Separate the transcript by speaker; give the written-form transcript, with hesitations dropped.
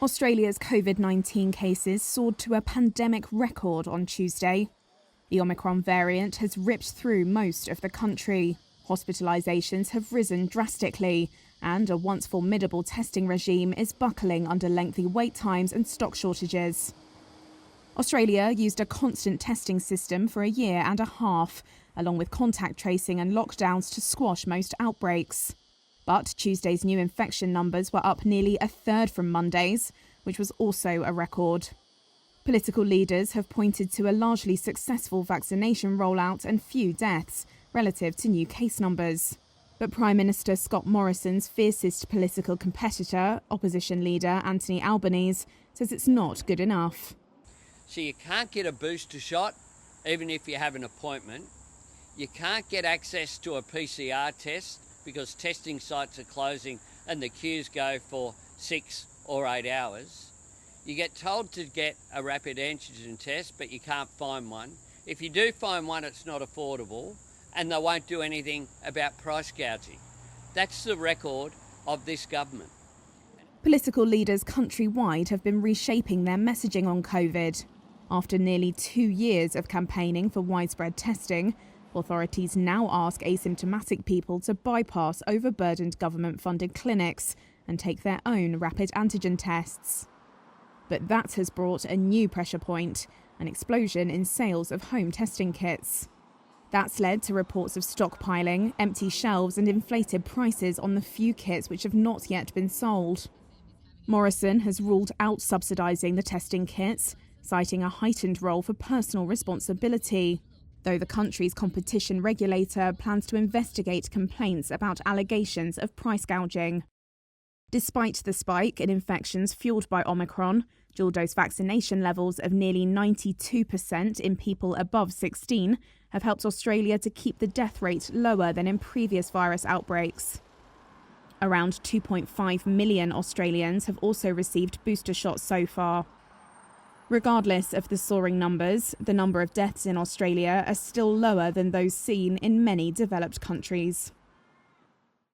Speaker 1: Australia's COVID-19 cases soared to a pandemic record on Tuesday. The Omicron variant has ripped through most of the country. Hospitalisations have risen drastically, and a once formidable testing regime is buckling under lengthy wait times and stock shortages. Australia used a constant testing system for a year and a half, along with contact tracing and lockdowns to squash most outbreaks. But Tuesday's new infection numbers were up nearly a third from Monday's, which was also a record. Political leaders have pointed to a largely successful vaccination rollout and few deaths relative to new case numbers. But Prime Minister Scott Morrison's fiercest political competitor, opposition leader Anthony Albanese, says it's not good enough.
Speaker 2: So you can't get a booster shot, even if you have an appointment. You can't get access to a PCR test because testing sites are closing and the queues go for 6 or 8 hours. You get told to get a rapid antigen test, but you can't find one. If you do find one, it's not affordable, and they won't do anything about price gouging. That's the record of this government.
Speaker 1: Political leaders countrywide have been reshaping their messaging on COVID. After nearly 2 years of campaigning for widespread testing, authorities now ask asymptomatic people to bypass overburdened government-funded clinics and take their own rapid antigen tests. But that has brought a new pressure point, an explosion in sales of home testing kits. That's led to reports of stockpiling, empty shelves and inflated prices on the few kits which have not yet been sold. Morrison has ruled out subsidising the testing kits, citing a heightened role for personal responsibility, though the country's competition regulator plans to investigate complaints about allegations of price gouging. Despite the spike in infections fuelled by Omicron, dual-dose vaccination levels of nearly 92% in people above 16 have helped Australia to keep the death rate lower than in previous virus outbreaks. Around 2.5 million Australians have also received booster shots so far. Regardless of the soaring numbers, the number of deaths in Australia are still lower than those seen in many developed countries.